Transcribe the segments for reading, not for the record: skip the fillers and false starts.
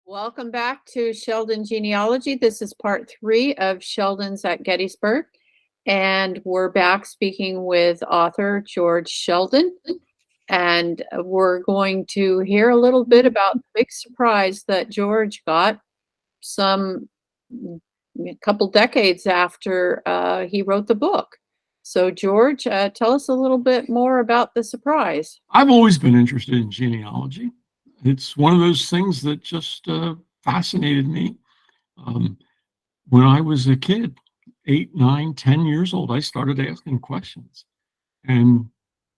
Welcome back to Sheldon Genealogy. This is part 3 of Sheldons at Gettysburg. And we're back speaking with author George Sheldon. And we're going to hear a little bit about the big surprise that George got a couple decades after he wrote the book. So, George, tell us a little bit more about the surprise. I've always been interested in genealogy. It's one of those things that just fascinated me. When I was a kid, 8, 9, 10 years old, I started asking questions. And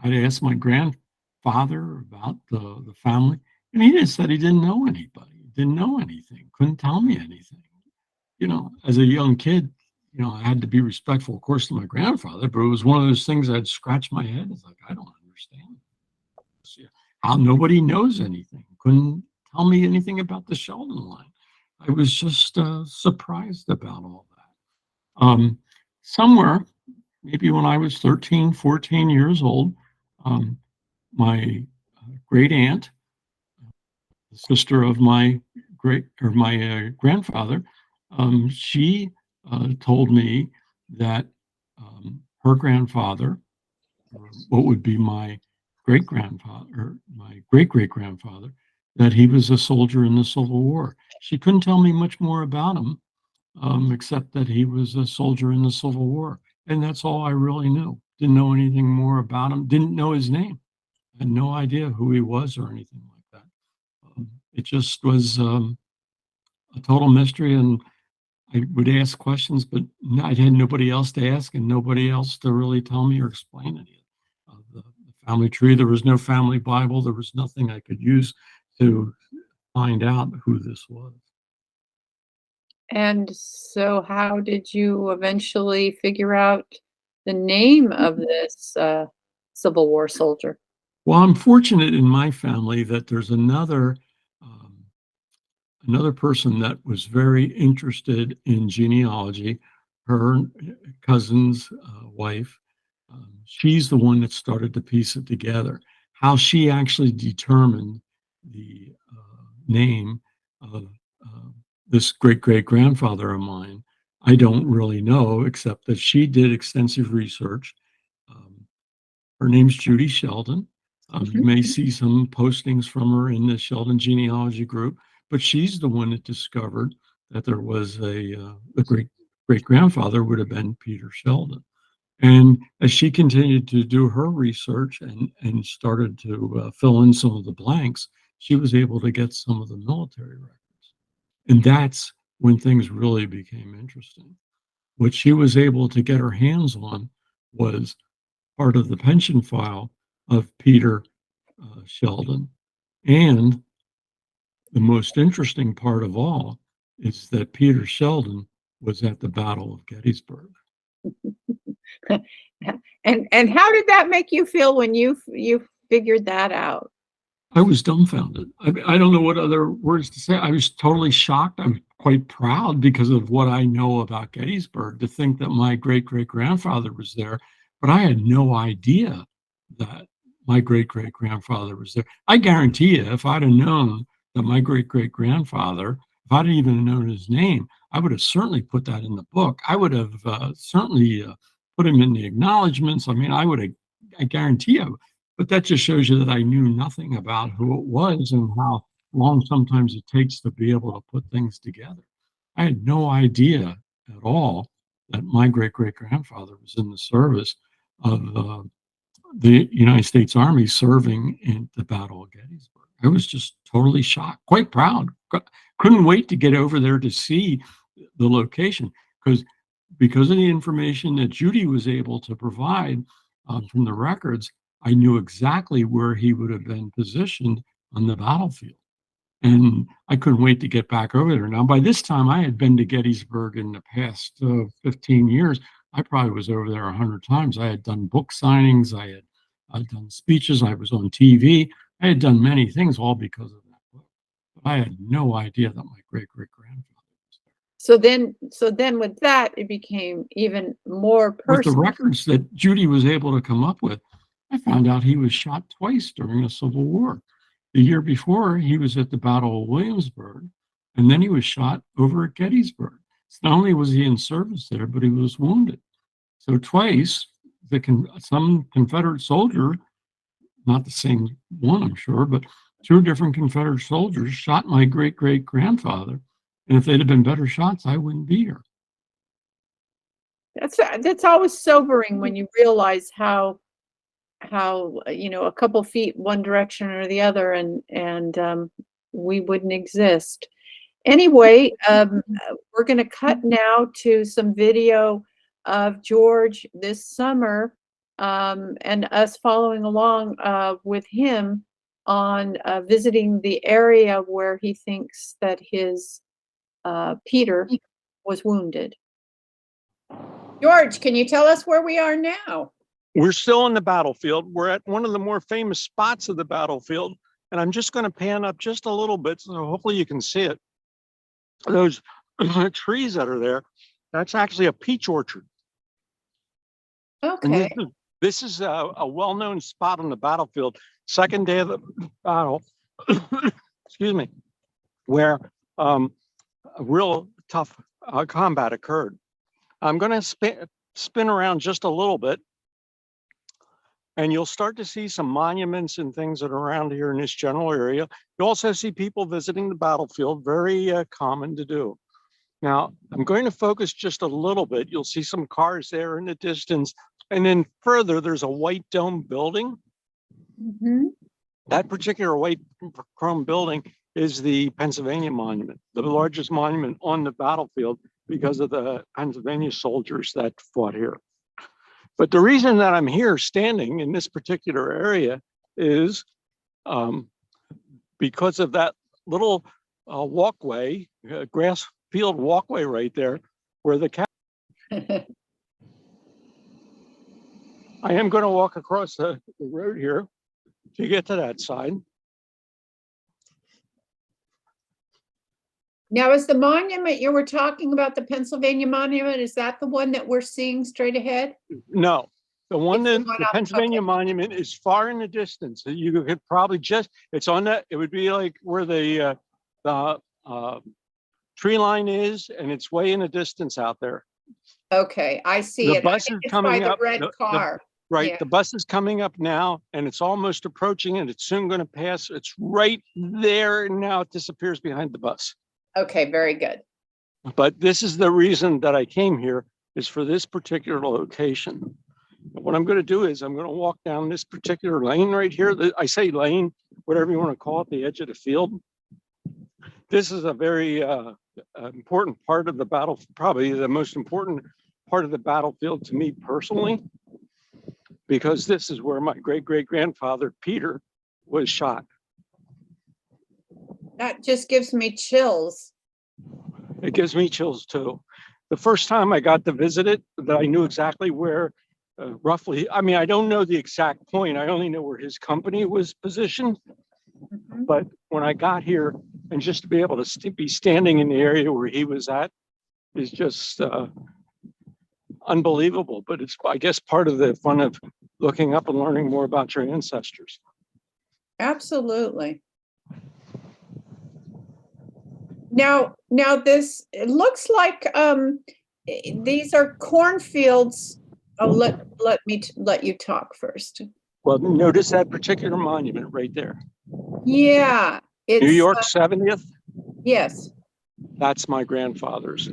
I'd ask my grandfather about the family, and he just said he didn't know anybody, didn't know anything, couldn't tell me anything. You know, as a young kid, you know, I had to be respectful, of course, to my grandfather, but it was one of those things I'd scratch my head. It's like, I don't understand. How nobody knows anything, couldn't tell me anything about the Sheldon line. I was just surprised about all that. Somewhere, maybe when I was 13, 14 years old, my great aunt, the sister of my grandfather, she told me that her grandfather, or what would be my great-grandfather, or my great-great-grandfather, that he was a soldier in the Civil War. She couldn't tell me much more about him, except that he was a soldier in the Civil War. And that's all I really knew. Didn't know anything more about him, didn't know his name. Had no idea who he was or anything like that. It just was a total mystery, and I would ask questions, but I had nobody else to ask and nobody else to really tell me or explain any of the family tree. There was no family Bible. There was nothing I could use to find out who this was. And so, how did you eventually figure out the name of this Civil War soldier? Well, I'm fortunate in my family that there's another person that was very interested in genealogy. Her cousin's wife, she's the one that started to piece it together. How she actually determined the name of this great-great-grandfather of mine, I don't really know, except that she did extensive research. Her name's Judy Sheldon. You may see some postings from her in the Sheldon Genealogy group, but she's the one that discovered that there was a great-grandfather would have been Peter Sheldon. And as she continued to do her research and started to fill in some of the blanks, she was able to get some of the military records. And that's when things really became interesting. What she was able to get her hands on was part of the pension file of Peter Sheldon. And the most interesting part of all is that Peter Sheldon was at the Battle of Gettysburg. And how did that make you feel when you figured that out? I was dumbfounded. I don't know what other words to say. I was totally shocked. I'm quite proud because of what I know about Gettysburg to think that my great-great-grandfather was there, but I had no idea that my great-great-grandfather was there. I guarantee you, if I'd have known that my great-great-grandfather, if I'd even known his name, I would have certainly put that in the book. I would have certainly put him in the acknowledgments. I mean, I guarantee you. But that just shows you that I knew nothing about who it was and how long sometimes it takes to be able to put things together. I had no idea at all that my great-great-grandfather was in the service of the United States Army serving in the Battle of Gettysburg. I was just totally shocked, quite proud. Couldn't wait to get over there to see the location because of the information that Judy was able to provide from the records. I knew exactly where he would have been positioned on the battlefield. And I couldn't wait to get back over there. Now, by this time, I had been to Gettysburg in the past 15 years. I probably was over there 100 times. I had done book signings. I'd done speeches. I was on TV. I had done many things, all because of that book. But I had no idea that my great-great-grandfather was there. So then with that, it became even more With the personal. records that Judy was able to come up with, I found out he was shot twice during the Civil War. The year before, he was at the Battle of Williamsburg, and then he was shot over at Gettysburg. So not only was he in service there, but he was wounded. So twice, some Confederate soldier, not the same one, I'm sure, but two different Confederate soldiers shot my great-great-grandfather. And if they'd have been better shots, I wouldn't be here. That's always sobering when you realize how a couple feet one direction or the other, and we wouldn't exist. Anyway, we're going to cut now to some video of George this summer, and us following along with him on visiting the area where he thinks that his Peter was wounded. George, can you tell us where we are now? We're still on the battlefield. We're at one of the more famous spots of the battlefield, and I'm just going to pan up just a little bit, so hopefully you can see it. Those trees that are there, that's actually a peach orchard. Okay. And this is a well-known spot on the battlefield, second day of the battle, excuse me, where a real tough combat occurred. I'm going to spin around just a little bit, and you'll start to see some monuments and things that are around here in this general area. You also see people visiting the battlefield, very common to do. Now, I'm going to focus just a little bit. You'll see some cars there in the distance. And then further, there's a white dome building. Mm-hmm. That particular white chrome building is the Pennsylvania Monument, the largest monument on the battlefield because of the Pennsylvania soldiers that fought here. But the reason that I'm here standing in this particular area is because of that little walkway, grass field walkway right there, where the I am going to walk across the road here to get to that side. Now, is the monument you were talking about, the Pennsylvania Monument, is that the one that we're seeing straight ahead? No, the one It's the that one the up- Pennsylvania okay. Monument is far in the distance. You could probably just, it's on that, it would be like where the tree line is, and it's way in the distance out there. Okay, I see The it. bus is It's coming by the up. red car. Right, Yeah. the bus is coming up now, and it's almost approaching, and it's soon going to pass. It's right there, and now it disappears behind the bus. Okay, very good. But this is the reason that I came here, is for this particular location. What I'm going to do is I'm going to walk down this particular lane right here. I say lane, whatever you want to call it, the edge of the field. This is a very important part of the battle, probably the most important part of the battlefield to me personally, because this is where my great-great-grandfather, Peter, was shot. That just gives me chills. It gives me chills too. The first time I got to visit it, that I knew exactly where, roughly, I mean, I don't know the exact point. I only know where his company was positioned. Mhm. But when I got here, and just to be able to be standing in the area where he was at is just unbelievable. But it's, I guess, part of the fun of looking up and learning more about your ancestors. Absolutely. Now this, it looks like these are cornfields. Oh, let you talk first. Well, notice that particular monument right there. Yeah, it's New York 70th. Yes, That's my grandfather's.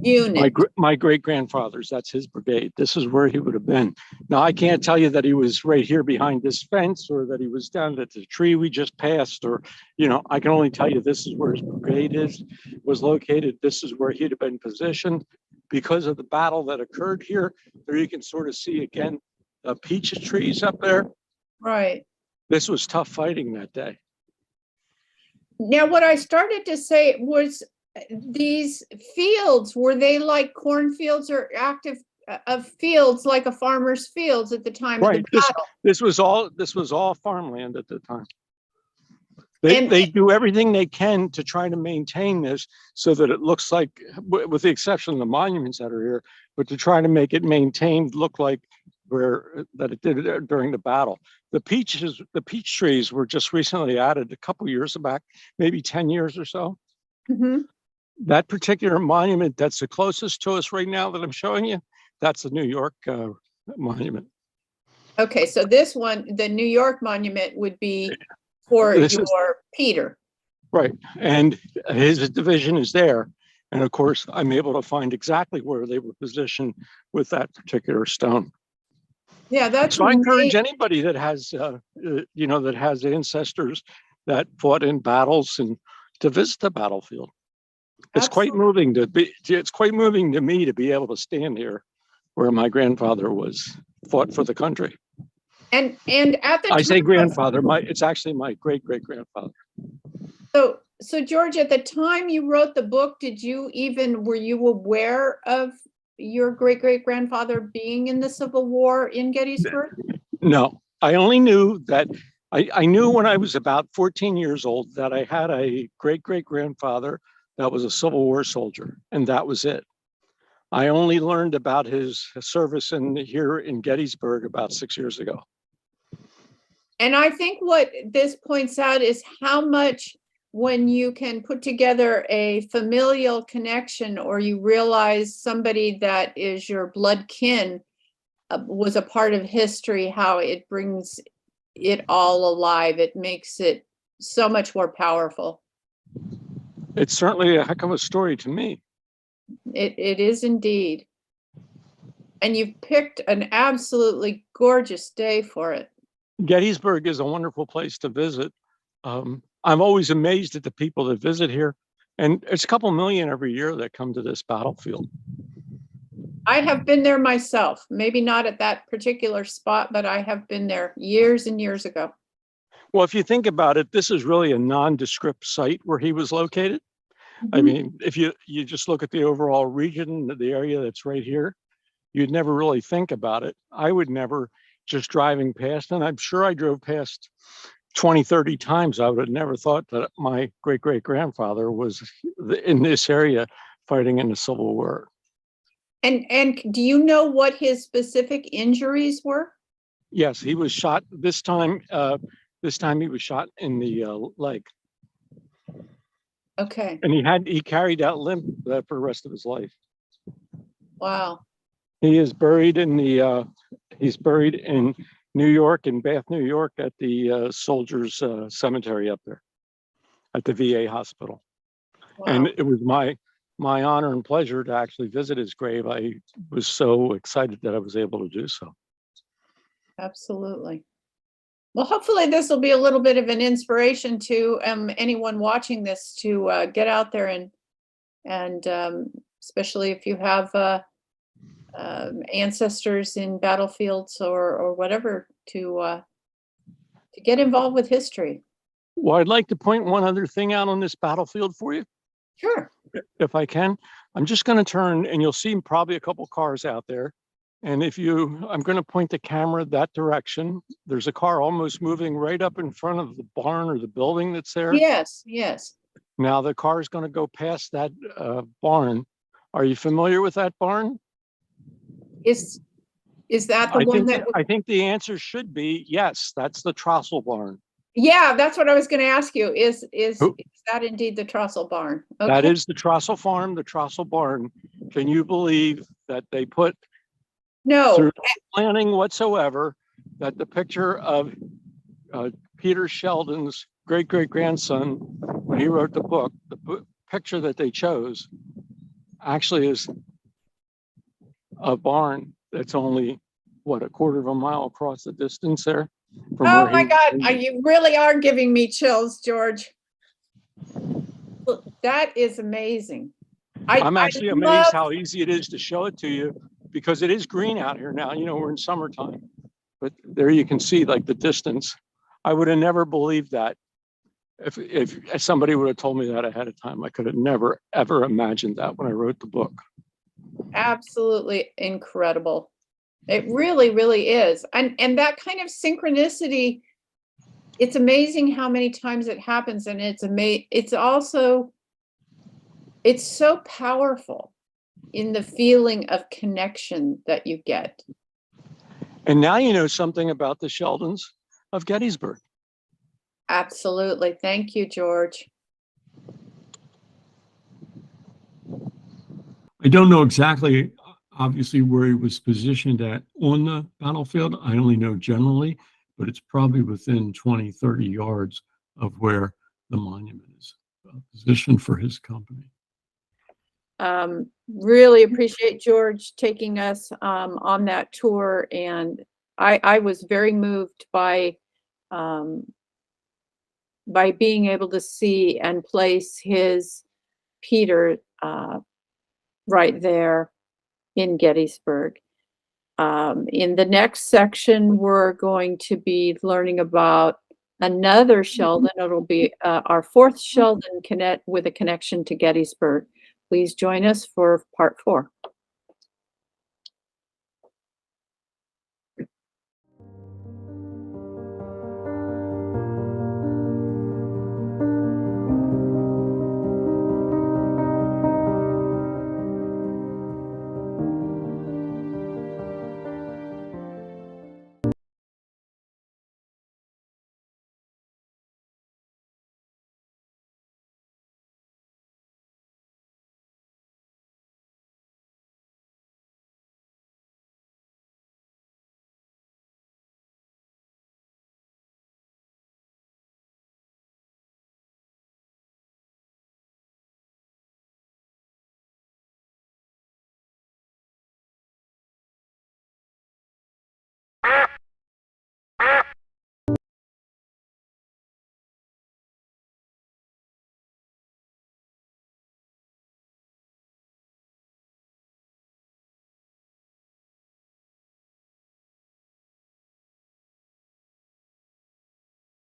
unit. My great grandfather's. That's his brigade. This is where he would have been. Now, I can't tell you that he was right here behind this fence, or that he was down at the tree we just passed, or, you know, I can only tell you this is where his brigade was located. This is where he'd have been positioned. Because of the battle that occurred here, there you can sort of see again the peach trees up there. Right. This was tough fighting that day. Now, what I started to say was, these fields, were they like cornfields or active of fields, like a farmer's fields at the time of the battle? This was all farmland at the time. And- They do everything they can to try to maintain this so that it looks like, with the exception of the monuments that are here, but to try to make it maintained, look like that it did during the battle. The peach trees were just recently added a couple years back, maybe 10 years or so. Mm-hmm. That particular monument that's the closest to us right now that I'm showing you, that's the New York monument. Okay, so this one, the New York monument, would be for Peter. Right, and his division is there. And of course, I'm able to find exactly where they were positioned with that particular stone. Yeah, that's So I encourage amazing. anybody that has, that has ancestors that fought in battles and to visit the battlefield. It's quite moving it's quite moving to me to be able to stand here where my grandfather fought for the country. And at the I say time, grandfather, it's actually my great grandfather. So George, at the time you wrote the book, were you aware of your great grandfather being in the Civil War in Gettysburg? No, I only knew that I knew when I was about 14 years old that I had a great grandfather that was a Civil War soldier, and that was it. I only learned about his service here in Gettysburg about 6 years ago. And I think what this points out is how much, when you can put together a familial connection, or you realize somebody that is your blood kin was a part of history, how it brings it all alive. It makes it so much more powerful. It's certainly a heck of a story to me. It is indeed. And you've picked an absolutely gorgeous day for it. Gettysburg is a wonderful place to visit. I'm always amazed at the people that visit here, and it's a couple million every year that come to this battlefield. I have been there myself, maybe not at that particular spot, but I have been there years and years ago. Well, if you think about it, this is really a nondescript site where he was located. I mean, if you just look at the overall region, the area that's right here, you'd never really think about it. I would never, just driving past, and I'm sure I drove past 20, 30 times, I would have never thought that my great grandfather was in this area fighting in the Civil War. And do you know what his specific injuries were? Yes, he was shot this time. This time he was shot in the leg. Okay. And he carried that limp for the rest of his life. Wow. He is buried in he's buried in New York, in Bath, New York, at the Soldiers Cemetery up there, at the VA hospital. Wow. And it was my honor and pleasure to actually visit his grave. I was so excited that I was able to do so. Absolutely. Well, hopefully this will be a little bit of an inspiration to anyone watching this to get out there and especially if you have ancestors in battlefields or whatever, to get involved with history. Well, I'd like to point one other thing out on this battlefield for you. Sure. If I can. I'm just going to turn, and you'll see probably a couple cars out there. And I'm going to point the camera that direction. There's a car almost moving right up in front of the barn or the building that's there. Yes, yes. Now the car is going to go past that barn. Are you familiar with that barn? Is that the one that? I think the answer should be yes. That's the Trussell barn. Yeah, that's what I was going to ask you. Is Oh. that indeed the Trussell barn? That Okay. is the Trussell farm, the Trussell barn. Can you believe that they put No. through no planning whatsoever that the picture of Peter Sheldon's great-great-grandson, when he wrote the book, picture that they chose actually is a barn that's only, what, a quarter of a mile across the distance there? From Oh where my he- God, you really are giving me chills, George. Look, that is amazing. I'm I actually love- amazed how easy it is to show it to you because it is green out here now. You know, we're in summertime, but there you can see like the distance. I would have never believed that if somebody would have told me that ahead of time. I could have never, ever imagined that when I wrote the book. Absolutely incredible. It really, really is. And that kind of synchronicity, it's amazing how many times it happens. And it's also, it's so powerful in the feeling of connection that you get. And now you know something about the Sheldons of Gettysburg. Absolutely. Thank you, George. I don't know exactly, obviously, where he was positioned at on the battlefield. I only know generally, but it's probably within 20, 30 yards of where the monument is positioned for his company. Really appreciate George taking us on that tour. And I was very moved by being able to see and place his Peter right there in Gettysburg. In the next section, we're going to be learning about another Sheldon. It'll be our fourth Sheldon with a connection to Gettysburg. Please join us for part 4.